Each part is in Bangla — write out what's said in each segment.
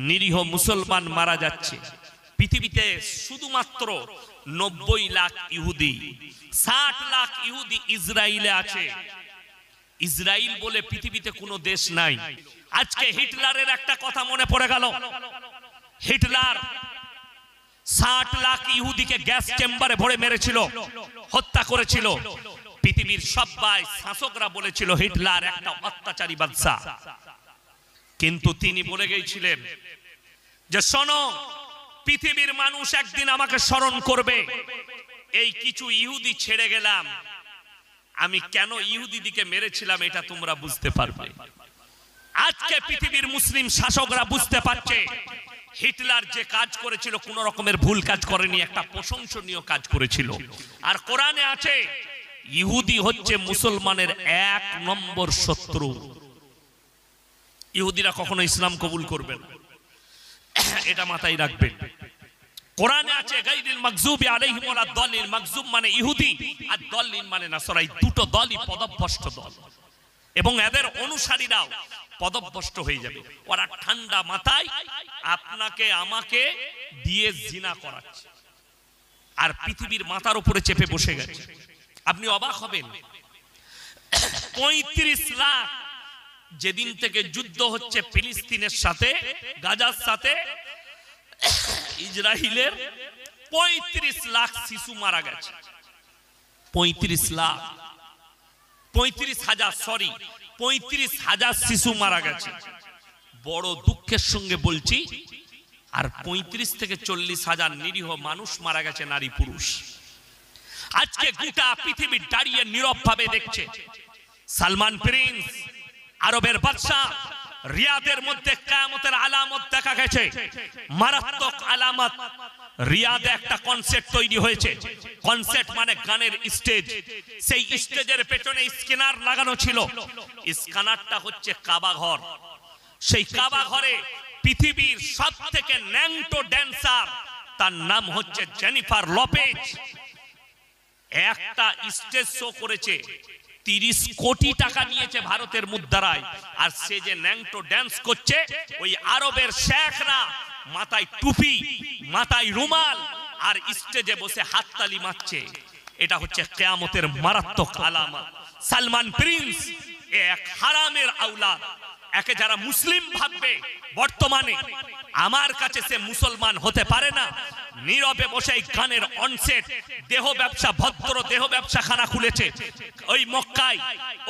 নিরীহ মুসলমান মারা যাচ্ছে। পৃথিবীতে শুধুমাত্র 90 লাখ ইহুদি, 60 লাখ ইহুদি ইসরায়েলে আছে। ইসরায়েল বলে পৃথিবীতে কোনো দেশ নাই। আজকে হিটলারের একটা কথা মনে পড়ে গেল। হিটলার 60 লাখ ইহুদিকে গ্যাস চেম্বারে ভরে মেরেছিল, হত্যা করেছিল। পৃথিবীর সবাই শাসকরা বলেছিল হিটলার একটা অত্যাচারী বাদশা। কিন্তু তিনি বলে গিয়েছিলেন যে শোনো, পৃথিবীর মানুষ একদিন আমাকে স্মরণ করবে। এই কিছু ইহুদি ছেড়ে গেলাম, আমি কেন ইহুদিদিকে মেরেছিলাম এটা তোমরা বুঝতে পারবে। আজকে পৃথিবীর মুসলিম শাসকরা বুঝতে পারছে হিটলার যে কাজ করেছিল কোন রকমের ভুল কাজ করেনি, একটা প্রশংসনীয় কাজ করেছিল। আর কোরআনে আছে ইহুদি হচ্ছে মুসলমানের 1 নম্বর শত্রু। ইহুদিরা কখনো ইসলাম কবুল করবে না, এটা মাথায় রাখবেন। কোরআনে আছে গায়রিল মাগযুবি আলাইহিম ওয়ালাদ দাল্লিন। মাগযুব মানে ইহুদি আর দাল্লিন মানে নাসারা। এই দুটো দলই পদভ্রষ্ট দল এবং এদের অনুসারীরাও পদভ্রষ্ট হয়ে যাবে। ওরা ঠান্ডা মাথায় আপনাকে আমাকে দিয়ে জিনা করাচ্ছে আর পৃথিবীর মাথার উপরে চেপে বসে গেছে। আপনি অবাক হবেন, 35 লাখ যেদিন থেকে যুদ্ধ হচ্ছে ফিলিস্তিনের সাথে, গাজার সাথে ইসরায়েলের, 35 লাখ শিশু মারা গেছে। 35 লাখ, 35,000 শিশু মারা গেছে। বড় দুঃখের সঙ্গে বলছি, আর 35 থেকে 40,000 নিরীহ মানুষ মারা গেছে, নারী পুরুষ। আজকে গোটা পৃথিবী দাঁড়িয়ে নীরব ভাবে দেখছে। সালমান প্রিন্স, আরবের বাদশা, রিয়াদের মধ্যে কিয়ামতের আলামত দেখা গেছে, মারাত্মক আলামত। রিয়াদে একটা কনসার্ট তৈরি হয়েছে। কনসার্ট মানে গানের স্টেজ। সেই স্টেজের পেছনে স্ক্যানার লাগানো ছিল। স্ক্যানারটা হচ্ছে কাবা ঘর। সেই কাবা ঘরে পৃথিবীর সবথেকে ন্যাংটো ড্যান্সার, তার নাম হচ্ছে জেনিফার লোপেজ, একটা স্টেজ শো করেছে। 30 কোটি টাকা নিয়েছে ভারতের মুদ্রায়। আর সে যে ন্যাংটো ড্যান্স করছে, ওই আরবের শেখরা মাথায় টুপি, মাথায় রুমাল আর স্টেজে বসে হাততালি মারছে। এটা হচ্ছে কিয়ামতের মারাত্মক আলামত। সালমান প্রিন্স এক হারামের আওলাদ। একে যারা মুসলিম ভাববে বর্তমানে, আমার কাছে সে মুসলমান হতে পারে না। নীরবে বসে গানের অনসেট, দেহ ব্যবসা, ভদ্র দেহ ব্যবসা খানা খুলেছে ওই মক্কায়,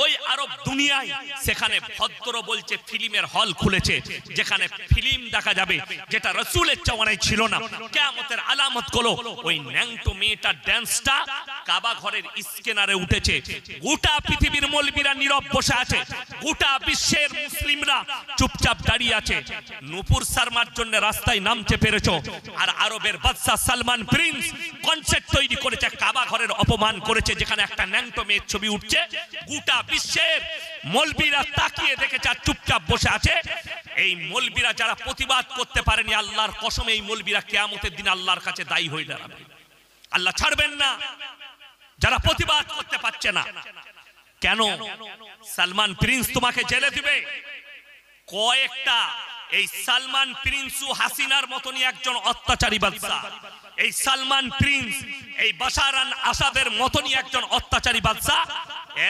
ওই আরব দুনিয়ায়। সেখানে ভদ্র বলছে ফিল্মের হল খুলেছে, যেখানে ফিল্ম দেখা যাবে, যেটা রাসূলের জামানায় ছিল না। কিয়ামতের আলামত গুলো ওই ন্যাংটো মেয়েটার ড্যান্সটা কাবা ঘরের স্ক্যানারে উঠেছে। গোটা পৃথিবীর মৌলবীরা নীরব বসে আছে, গোটা বিশ্বের মুসলিমরা চুপচাপ দাঁড়িয়ে আছে। নূপুর শর্মার জন্য রাস্তায় নামতে পেরেছো, আর আরবের বাদশা সালমান প্রিন্স কনসার্ট তৈরি করেছে, কাবা ঘরের অপমান করেছে, যেখানে একটা ন্যাংটো মেয়ের ছবি উঠছে। গোটা বিশ্বের মৌলবীরা তাকিয়ে দেখেছে আর চুপচাপ বসে আছে। এই মৌলবীরা যারা প্রতিবাদ করতে পারেনি, আল্লাহর কসম এই মৌলবীরা কিয়ামতের দিন আল্লাহর কাছে দায়ী হয়ে দাঁড়াবে। আল্লাহ ছাড়বেন না যারা প্রতিবাদ করতে পারছে না। কেন? সালমান প্রিন্স তোমাকে জেলে দিবে। কয়েকটা এই সালমান প্রিন্সু হাসিনার মতনই একজন অত্যাচারী বাদশা। এই সালমান প্রিন্স এই বাশার আল আসাদের মতনই একজন অত্যাচারী বাদশা।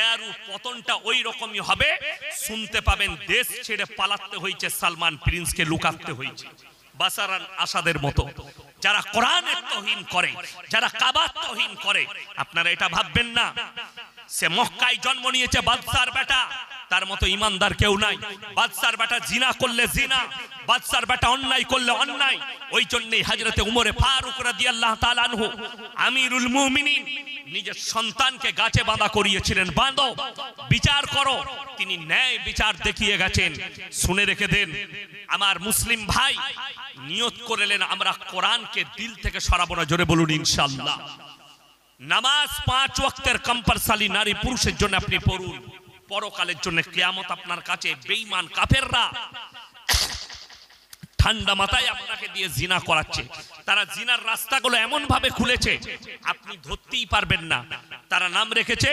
এর পতনটা ওই রকমই হবে। শুনতে পাবেন দেশ ছেড়ে পালাতে হয়েছে সালমান প্রিন্সকে, লুকাতে হয়েছে বাশার আল আসাদের মতো। যারা কোরআনের তাওহীন করে, যারা কাবার তাওহীন করে, আপনারা এটা ভাববেন না সে মক্কায় জন্ম নিয়েছে বাদশার বেটা, তার মতো ইমানদার কেউ নাই। বাদশার বেটা জিনা করলে জিনা, বাদশার বেটা অন্যায় করলে অন্যায়। ওই জন্যই হযরতে উমরে ফারুক রাদিয়াল্লাহু তাআলা আনহু আমিরুল মুমিনিন নিজের সন্তানকে গাছে বাঁধা করিয়েছিলেন, বাঁধো, বিচার করো। তিনি ন্যায় বিচার দেখিয়ে গেছেন। শুনে রেখে দেন আমার মুসলিম ভাই, নিয়ত করলেন আমরা কোরআনকে দিল থেকে সরাবো না। জোরে বলুন ইনশাআল্লাহ। নামাজ 5 ওয়াক্তের কম্পালসারি নারী পুরুষের জন্য আপনি পড়ুন। পরকালের জন্য কিয়ামত আপনার কাছে বেঈমান কাফেররা ঠান্ডা মাথায় আপনাকে দিয়ে জিনা করাচ্ছে। তারা জিনার রাস্তাগুলো এমন ভাবে খুলেছে আপনি ধরতেই পারবেন না। তারা নাম রেখেছে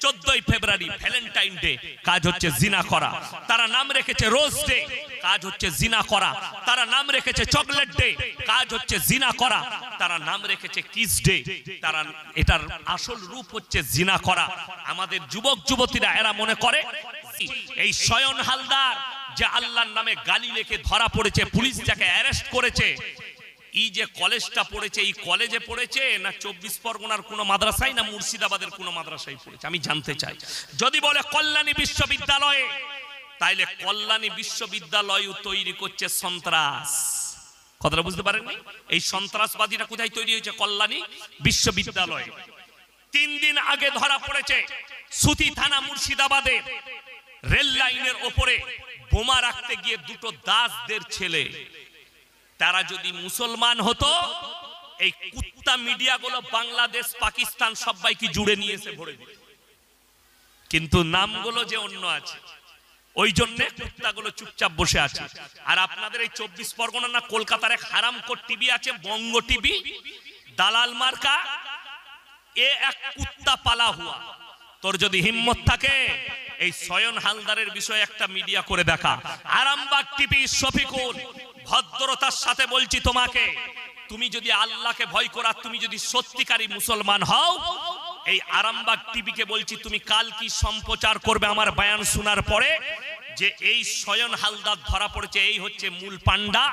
14ই ফেব্রুয়ারি ভ্যালেন্টাইন ডে, কাজ হচ্ছে জিনা করা। তারা নাম রেখেছে রোজ ডে, কাজ হচ্ছে জিনা করা। তারা নাম রেখেছে চকলেট ডে, কাজ হচ্ছে জিনা করা। তারা নাম রেখেছে কিস ডে, তারা এটার আসল রূপ হচ্ছে জিনা করা। আমাদের যুবক যুবতীরা এরা মনে করে এই শয়ন হালদার যে আল্লাহর নামে গালি লেখে ধরা পড়েছে, পুলিশ যাকে অ্যারেস্ট করেছে, এই যে কলেজটা পড়েছে, এই কলেজে পড়েছে না 24 পরগনার কোন মাদ্রাসায় না মুর্শিদাবাদের কোন মাদ্রাসায় পড়েছে, আমি জানতে চাই। যদি বলে কল্যাণী বিশ্ববিদ্যালয়ে, তাইলে কল্যাণী বিশ্ববিদ্যালয় তৈরি করছে সন্ত্রাস। কথাটা বুঝতে পারেননি? এই সন্ত্রাসবাদীরা কোথায় তৈরি হয়েছে? কল্যাণী বিশ্ববিদ্যালয়ে। 3 দিন আগে ধরা পড়েছে সুতি থানা মুর্শিদাবাদের রেল লাইনের ওপরে বোমা রাখতে গিয়ে দুটো দাসদের ছেলে। তারা যদি মুসলমান হতো, এই কুত্তা মিডিয়াগুলো বাংলাদেশ পাকিস্তান সবাইকে জুড়ে নিয়ে এসে ভরে দিত, কিন্তু নামগুলো যে অন্য আছে, ওই জন্য কুত্তাগুলো চুপচাপ বসে আছে। আর আপনাদের এই 24 পরগনা না কলকাতার এক হারামখোর টিভি আছে, বঙ্গ টিভি, দালাল মার্কা, এ এক কুত্তা পালা হুয়া। তোর যদি হিম্মত থাকে এই শয়ন হালদারের বিষয়ে একটা মিডিয়া করে দেখা। আরামবাগ টিভি শফিকুল, ভদ্রতার সাথে বলছি তোমাকে, তুমি যদি আল্লাহকে ভয় করা, তুমি যদি সত্যিকারী মুসলমান হও, এই আরামবাগ টিভিকে বলছি, তুমি কাল কি সম্প্রচার করবে আমার বয়ান শোনার পরে, যে এই শয়ন হালদার ধরা পড়েছে, এই হচ্ছে মূল পান্ডা,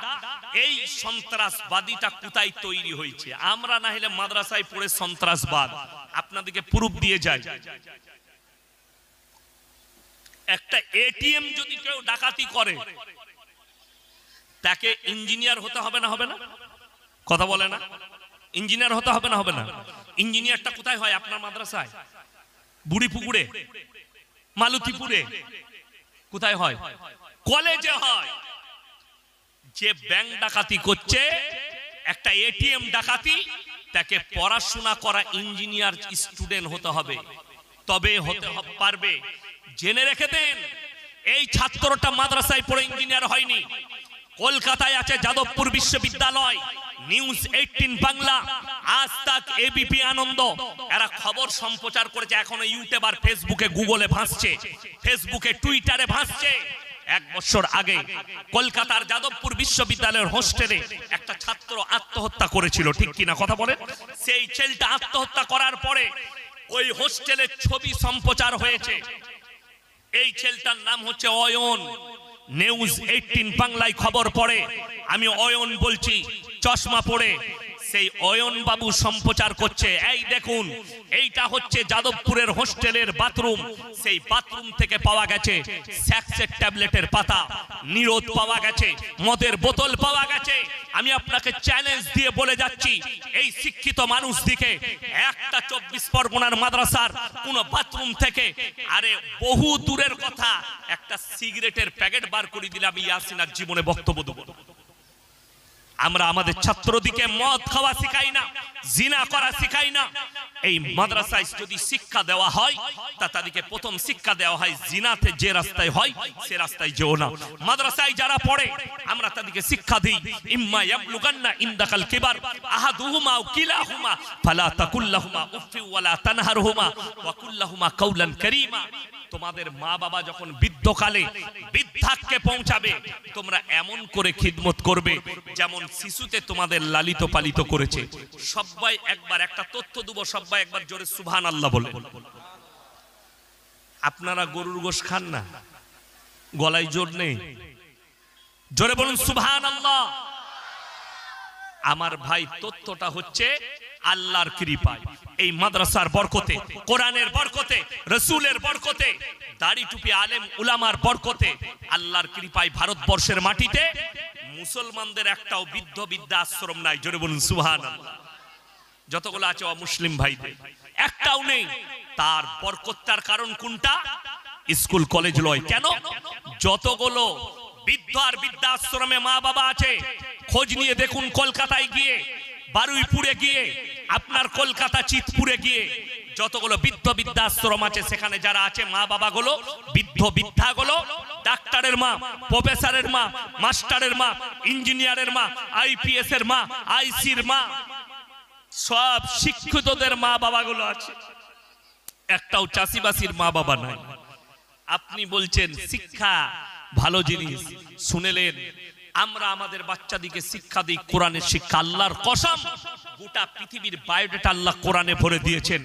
এই সন্ত্রাসবাদীটা কোথায় তৈরি হয়েছে। আমরা না হলে মাদ্রাসায় পড়ে সন্ত্রাসবাদ, আপনাদেরকে প্রুফ দিয়ে যায়। একটা এটিএম যদি কেউ ডাকাতি করে, তাকে ইঞ্জিনিয়ার হতে হবে না? হবে না? কথা বলে না? ইঞ্জিনিয়ার হতে হবে না? হবে না? ইঞ্জিনিয়ারটা কোথায় হয়? আপনার মাদ্রাসায়, বুড়িপুকুরে, মালতীপুরে, কোথায় হয়? কলেজে হয়। যে ব্যাংক ডাকাতি করছে, একটা এটিএম ডাকাতি, তাকে পড়াশোনা করা ইঞ্জিনিয়ার স্টুডেন্ট হতে হবে, তবে হতে পারবে। জেনে রেখে দেন, এই ছাত্রটা মাদ্রাসায় পড়ে ইঞ্জিনিয়ার হয়নি। কলকাতায় আছে যাদবপুর বিশ্ববিদ্যালয়, নিউজ 18 বাংলা, আজ তাক, এবিপি আনন্দ, এরা খবর সম্প্রচার করেছে। এখনো ইউটিউব আর ফেসবুকে, গুগলে ভাসছে, ফেসবুকে টুইটারে ভাসছে। 1 বছর আগে কলকাতার যাদবপুর বিশ্ববিদ্যালয়ের হোস্টেলে একটা ছাত্র আত্মহত্যা করেছিল, ঠিক কিনা কথা বলেন? সেই ছেলেটা আত্মহত্যা করার পরে ওই হোস্টেলের ছবি সম্প্রচার হয়েছে। এই ছেলেটার নাম হচ্ছে অয়ন। নিউজ 18 বাংলায় খবর পড়ে, আমি অয়ন বলছি, চশমা পড়ে সেই অয়ন বাবু সম্প্রচার করছে। এই দেখুন, এইটা হচ্ছে যাদবপুরের হোস্টেলের বাথরুম। সেই বাথরুম থেকে পাওয়া গেছে স্যাক্সের ট্যাবলেটের পাতা, নিরোধ পাওয়া গেছে, মদের বোতল পাওয়া গেছে। আমি আপনাকে চ্যালেঞ্জ দিয়ে বলে যাচ্ছি, এই শিক্ষিত মানুষ দিকে একটা 24 পরগনার মাদ্রাসার কোন বাথরুম থেকে, আরে বহু দূরের কথা, একটা সিগারেটের প্যাকেট বার করে দিলে আমি ইয়াসিনার জীবনে বক্তব্য দেব। আমরা আমাদের ছাত্রদিকে মদ খাওয়া শিখাই না, জিনা করা শিখাই না। এই মাদ্রাসায় যদি শিক্ষা দেওয়া হয়, তা তাদেরকে প্রথম শিক্ষা দেওয়া হয়, জিনাতে যে রাস্তায় হয় সে রাস্তায় যেও না। মাদ্রাসায় যারা পড়ে, আমরা তাদেরকে শিক্ষা দিই, ইম্মা ইয়াবলুগান্না ইনদাকাল কিবার আহাদুহুমা আও কিলাহুমা ফালা তাকুল্লাহুমা উফি ওয়ালা তানহারহুমা ওয়া কুল্লাহুমা কাওলান কারীমা। তোমাদের মা বাবা যখন বৃদ্ধকালে বৃদ্ধাক্যে পৌঁছাবে, তোমরা এমন করে খিদমত করবে যেমন শিশুতে তোমাদের লালিত পালিত করেছে। সবাই একবার একটা তথ্য দেব, সবাই একবার জোরে সুবহানাল্লাহ বলে। আপনারা গরুর গোশ খান না? গলায় জোর নেই, জোরে বলুন সুবহানাল্লাহ। আমার ভাই, তথ্যটা হচ্ছে আল্লাহর কৃপায়, এই মাদ্রাসার বরকতে, কোরআনের বরকতে, রাসূলের বরকতে, দাড়ি টুপি আলেম উলামার বরকতে, আল্লাহর কৃপায় ভারতবর্ষের মাটিতে মুসলমানদের একটাও বৃদ্ধ বৃদ্ধা আশ্রম নাই। জোরে বলুন সুবহানাল্লাহ। যতগুলো আছে অমুসলিম ভাইদের একটাও নেই। তার বরকতটার কারণ কোনটা? স্কুল কলেজ লয়। কেন? যতগুলো বৃদ্ধ আর বৃদ্ধা আশ্রমে মা বাবা আছে, খোঁজ নিয়ে দেখুন, কলকাতায় গিয়ে, বারুইপুরে গিয়ে, আপনার কলকাতা চিতপুরে গিয়ে যতগুলো বৃদ্ধ বৃদ্ধাশ্রম আছে, সেখানে যারা আছে মা বাবা গুলো, বৃদ্ধ বৃদ্ধা গুলো, ডাক্তারের মা, প্রফেসরের মা, মাস্টারের মা, ইঞ্জিনিয়ারের মা, আইপিএস এর মা, আইসির মা, সব শিক্ষিতদের মা বাবা গুলো আছে। একটাও চাষিবাসীর মা বাবা নাই। আপনি বলছেন শিক্ষা ভালো জিনিস, শুনেলেন আমরা আমাদের বাচ্চাদিকে শিক্ষা দিই কোরআনের শিক্ষা। আল্লাহর কসম, গোটা পৃথিবীর বায়োডাটা আল্লাহ কোরআনে ভরে দিয়েছেন।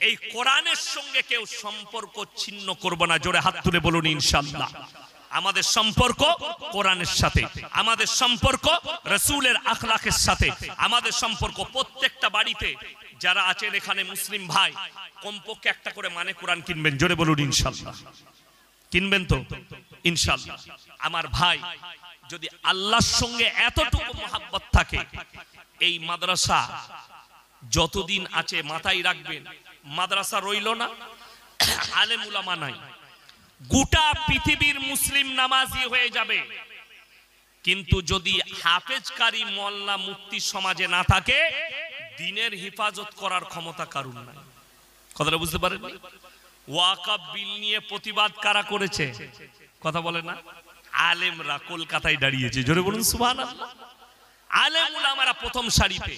এই কোরআনের সঙ্গে কেউ সম্পর্ক ছিন্ন করবে না। জোরে হাত তুলে বলুন ইনশাআল্লাহ। আমাদের সম্পর্ক কোরআনের সাথে, আমাদের সম্পর্ক রাসূলের আখলাকের সাথে, আমাদের সম্পর্ক প্রত্যেকটা বাড়িতে যারা আছেন এখানে মুসলিম ভাই কমপক্ষে একটা করে মানে কোরআন কিনবেন। জোরে বলুন ইনশাআল্লাহ। কিনবেন তো ইনশাআল্লাহ। আমার ভাই, যদি আল্লাহর সঙ্গে এতটুকু মহব্বত থাকে, এই মাদ্রাসা যতদিন আছে মাথায় রাখবেন, মাদ্রাসা রইল না, আলেম উলামা নাই, গোটা পৃথিবীর মুসলিম নামাজি হয়ে যাবে, কিন্তু যদি হাফেজ কারি মোল্লা মুফতি সমাজে না থাকে, দ্বীনের হেফাজত করার ক্ষমতা কারুর নাই। কথাটা বুঝতে পারেন? ওয়াকফ বিল নিয়ে প্রতিবাদ কারা করেছে? কথা বলে না? আলেমরা কলকাতায় দাঁড়িয়েছে। জোরে বলুন সুবহানাল্লাহ। আলেম উলামারা প্রথম সারিতে।